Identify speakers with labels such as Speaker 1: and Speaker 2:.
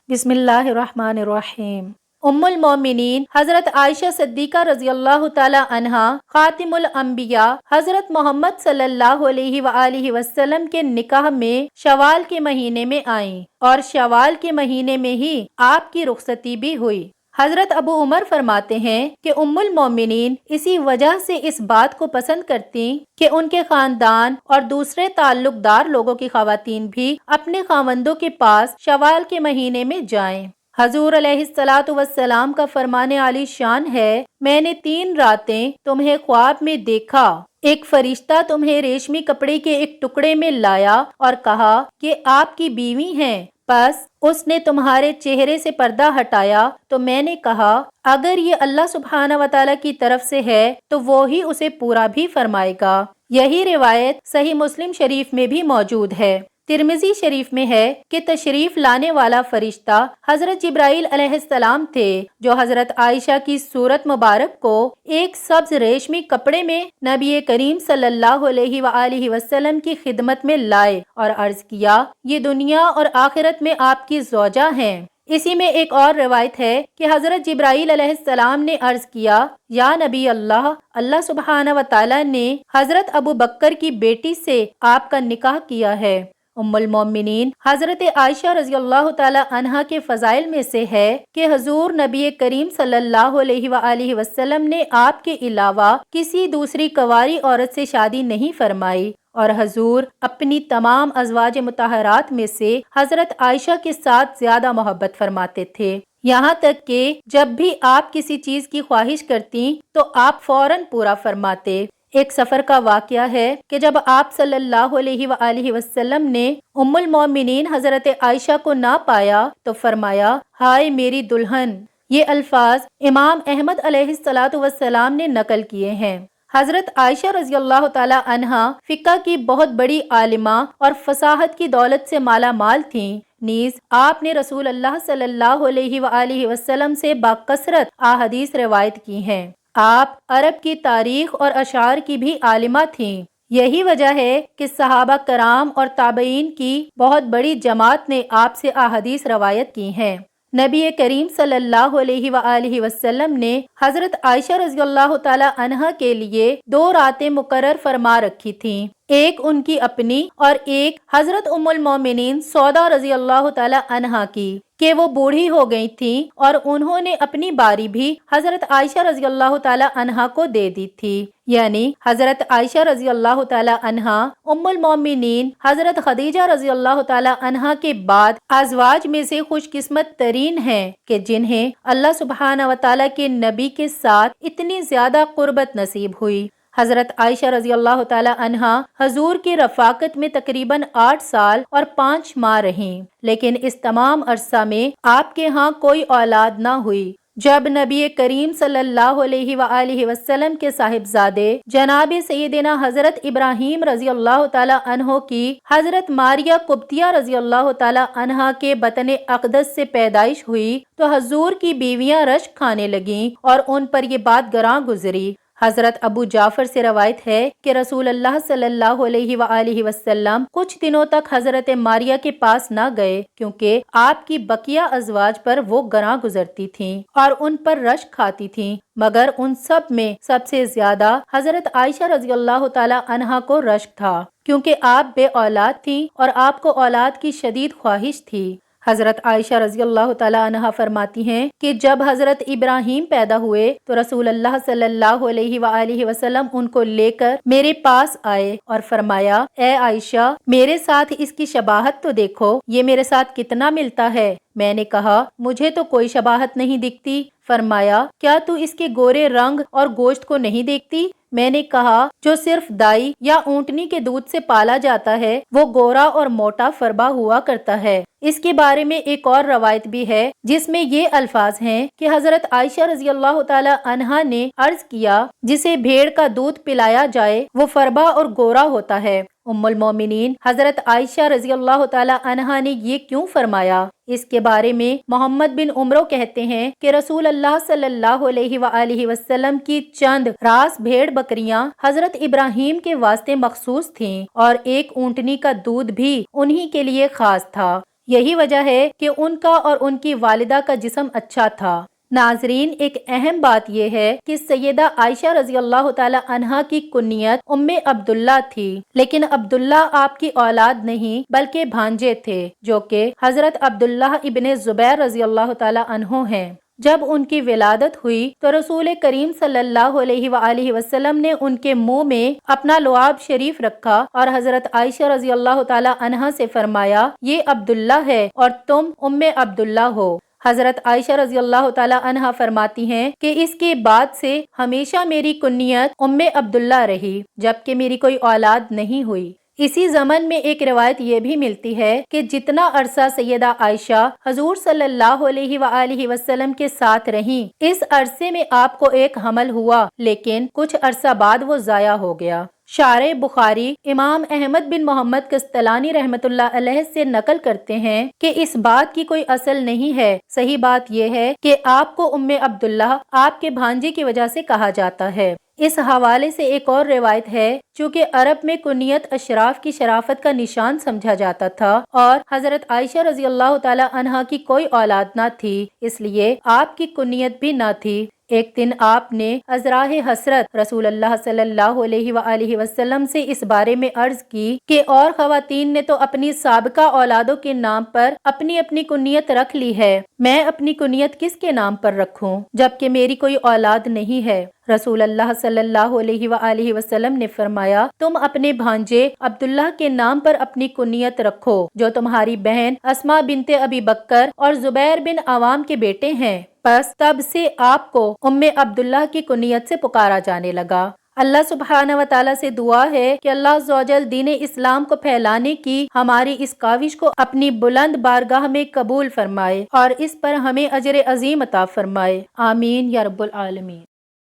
Speaker 1: بسم اللہ الرحمن الرحیم۔ ام المومنین حضرت عائشہ صدیقہ رضی اللہ تعالی عنہا خاتم الانبیاء حضرت محمد صلی اللہ علیہ وآلہ وسلم کے نکاح میں شوال کے مہینے میں آئیں اور شوال کے مہینے میں ہی آپ کی رخصتی بھی ہوئی۔ حضرت ابو عمر فرماتے ہیں کہ ام المومنین اسی وجہ سے اس بات کو پسند کرتی کہ ان کے خاندان اور دوسرے تعلق دار لوگوں کی خواتین بھی اپنے خاوندوں کے پاس شوال کے مہینے میں جائیں۔ حضور علیہ الصلوۃ والسلام کا فرمان عالی شان ہے، میں نے 3 راتیں تمہیں خواب میں دیکھا، ایک فرشتہ تمہیں ریشمی کپڑے کے ایک ٹکڑے میں لایا اور کہا کہ آپ کی بیوی ہیں، بس اس نے تمہارے چہرے سے پردہ ہٹایا تو میں نے کہا اگر یہ اللہ سبحانہ و تعالیٰ کی طرف سے ہے تو وہی اسے پورا بھی فرمائے گا۔ یہی روایت صحیح مسلم شریف میں بھی موجود ہے۔ ترمذی شریف میں ہے کہ تشریف لانے والا فرشتہ حضرت جبرائیل علیہ السلام تھے، جو حضرت عائشہ کی صورت مبارک کو ایک سبز ریشمی کپڑے میں نبی کریم صلی اللہ علیہ وآلہ وسلم کی خدمت میں لائے اور عرض کیا یہ دنیا اور آخرت میں آپ کی زوجہ ہیں۔ اسی میں ایک اور روایت ہے کہ حضرت جبرائیل علیہ السلام نے عرض کیا یا نبی اللہ، اللہ سبحانہ و تعالیٰ نے حضرت ابو بکر کی بیٹی سے آپ کا نکاح کیا ہے۔ ام المومنین حضرت عائشہ رضی اللہ تعالی عنہا کے فضائل میں سے ہے کہ حضور نبی کریم صلی اللہ علیہ وآلہ وسلم نے آپ کے علاوہ کسی دوسری کنواری عورت سے شادی نہیں فرمائی، اور حضور اپنی تمام ازواج مطہرات میں سے حضرت عائشہ کے ساتھ زیادہ محبت فرماتے تھے، یہاں تک کہ جب بھی آپ کسی چیز کی خواہش کرتی تو آپ فوراً پورا فرماتے۔ ایک سفر کا واقعہ ہے کہ جب آپ صلی اللہ علیہ وآلہ وسلم نے ام المومنین حضرت عائشہ کو نہ پایا تو فرمایا ہائے میری دلہن۔ یہ الفاظ امام احمد علیہ الصلوۃ والسلام نے نقل کیے ہیں۔ حضرت عائشہ رضی اللہ تعالی عنہا فقہ کی بہت بڑی عالمہ اور فصاحت کی دولت سے مالا مال تھیں، نیز آپ نے رسول اللہ صلی اللہ علیہ وآلہ وسلم سے باکثرت احادیث روایت کی ہیں۔ آپ عرب کی تاریخ اور اشعار کی بھی عالمہ تھیں۔ یہی وجہ ہے کہ صحابہ کرام اور تابعین کی بہت بڑی جماعت نے آپ سے احادیث روایت کی ہیں۔ نبی کریم صلی اللہ علیہ وآلہ وسلم نے حضرت عائشہ رضی اللہ تعالی عنہا کے لیے 2 راتیں مقرر فرما رکھی تھیں، ایک ان کی اپنی اور ایک حضرت ام المومنین سودا رضی اللہ تعالی عنہا کی، کہ وہ بوڑھی ہو گئی تھیں اور انہوں نے اپنی باری بھی حضرت عائشہ رضی اللہ تعالی عنہا کو دے دی تھی، یعنی حضرت عائشہ رضی اللہ تعالی عنہا ام المومنین حضرت خدیجہ رضی اللہ تعالی عنہا کے بعد ازواج میں سے خوش قسمت ترین ہیں کہ جنہیں اللہ سبحانہ و تعالی کے نبی کے ساتھ اتنی زیادہ قربت نصیب ہوئی۔ حضرت عائشہ رضی اللہ تعالی عنہا حضور کی رفاقت میں تقریباً 8 سال اور 5 ماہ رہیں، لیکن اس تمام عرصہ میں آپ کے ہاں کوئی اولاد نہ ہوئی۔ جب نبی کریم صلی اللہ علیہ وآلہ وسلم کے صاحبزادے جناب سیدنا حضرت ابراہیم رضی اللہ تعالی عنہ کی حضرت ماریہ قبطیہ رضی اللہ تعالی عنہا کے بطن اقدس سے پیدائش ہوئی تو حضور کی بیویاں رشک کھانے لگیں اور ان پر یہ بات گراں گزری۔ حضرت ابو جعفر سے روایت ہے کہ رسول اللہ صلی اللہ علیہ وآلہ وسلم کچھ دنوں تک حضرت ماریہ کے پاس نہ گئے، کیونکہ آپ کی بقیہ ازواج پر وہ گراں گزرتی تھیں اور ان پر رشک کھاتی تھیں، مگر ان سب میں سب سے زیادہ حضرت عائشہ رضی اللہ تعالی عنہا کو رشک تھا، کیونکہ آپ بے اولاد تھیں اور آپ کو اولاد کی شدید خواہش تھی۔ حضرت عائشہ رضی اللہ تعالی عنہا فرماتی ہیں کہ جب حضرت ابراہیم پیدا ہوئے تو رسول اللہ صلی اللہ علیہ وآلہ وسلم ان کو لے کر میرے پاس آئے اور فرمایا اے عائشہ میرے ساتھ اس کی شباہت تو دیکھو، یہ میرے ساتھ کتنا ملتا ہے۔ میں نے کہا مجھے تو کوئی شباہت نہیں دکھتی۔ فرمایا کیا تو اس کے گورے رنگ اور گوشت کو نہیں دیکھتی؟ میں نے کہا جو صرف دائی یا اونٹنی کے دودھ سے پالا جاتا ہے وہ گورا اور موٹا فربا ہوا کرتا ہے۔ اس کے بارے میں ایک اور روایت بھی ہے جس میں یہ الفاظ ہیں کہ حضرت عائشہ رضی اللہ تعالی عنہا نے عرض کیا جسے بھیڑ کا دودھ پلایا جائے وہ فربا اور گورا ہوتا ہے۔ ام المومنین حضرت عائشہ رضی اللہ تعالی عنہا نے یہ کیوں فرمایا؟ اس کے بارے میں محمد بن عمرو کہتے ہیں کہ رسول اللہ صلی اللہ علیہ وآلہ وسلم کی چند راس بھیڑ بکریاں حضرت ابراہیم کے واسطے مخصوص تھیں اور ایک اونٹنی کا دودھ بھی انہی کے لیے خاص تھا۔ یہی وجہ ہے کہ ان کا اور ان کی والدہ کا جسم اچھا تھا۔ ناظرین، ایک اہم بات یہ ہے کہ سیدہ عائشہ رضی اللہ تعالی عنہا کی کنیت ام عبداللہ تھی، لیکن عبداللہ آپ کی اولاد نہیں بلکہ بھانجے تھے جو کہ حضرت عبداللہ ابن زبیر رضی اللہ تعالی عنہ ہیں۔ جب ان کی ولادت ہوئی تو رسول کریم صلی اللہ علیہ وآلہ وسلم نے ان کے منہ میں اپنا لعاب شریف رکھا اور حضرت عائشہ رضی اللہ تعالی عنہا سے فرمایا، یہ عبداللہ ہے اور تم ام عبداللہ ہو۔ حضرت عائشہ رضی اللہ تعالی عنہا فرماتی ہیں کہ اس کے بعد سے ہمیشہ میری کنیت ام عبداللہ رہی جبکہ میری کوئی اولاد نہیں ہوئی۔ اسی زمن میں ایک روایت یہ بھی ملتی ہے کہ جتنا عرصہ سیدہ عائشہ حضور صلی اللہ علیہ وآلہ وسلم کے ساتھ رہیں، اس عرصے میں آپ کو ایک حمل ہوا، لیکن کچھ عرصہ بعد وہ ضائع ہو گیا۔ شارح بخاری امام احمد بن محمد کستلانی رحمت اللہ علیہ سے نقل کرتے ہیں کہ اس بات کی کوئی اصل نہیں ہے، صحیح بات یہ ہے کہ آپ کو ام عبداللہ آپ کے بھانجے کی وجہ سے کہا جاتا ہے۔ اس حوالے سے ایک اور روایت ہے، چونکہ عرب میں کنیت اشراف کی شرافت کا نشان سمجھا جاتا تھا اور حضرت عائشہ رضی اللہ تعالی عنہا کی کوئی اولاد نہ تھی، اس لیے آپ کی کنیت بھی نہ تھی۔ ایک دن آپ نے ازراہ حسرت رسول اللہ صلی اللہ علیہ وآلہ وسلم سے اس بارے میں عرض کی کہ اور خواتین نے تو اپنی سابقہ اولادوں کے نام پر اپنی اپنی کنیت رکھ لی ہے، میں اپنی کنیت کس کے نام پر رکھوں جبکہ میری کوئی اولاد نہیں ہے؟ رسول اللہ صلی اللہ علیہ وآلہ وسلم نے فرمایا، تم اپنے بھانجے عبداللہ کے نام پر اپنی کنیت رکھو جو تمہاری بہن اسماء بنت ابی بکر اور زبیر بن عوام کے بیٹے ہیں۔ پس تب سے آپ کو ام عبداللہ کی کنیت سے پکارا جانے لگا۔ اللہ سبحانہ و تعالیٰ سے دعا ہے کہ اللہ عز و جل دین اسلام کو پھیلانے کی ہماری اس کاوش کو اپنی بلند بارگاہ میں قبول فرمائے اور اس پر ہمیں اجر عظیم عطا فرمائے، آمین یا رب العالمین۔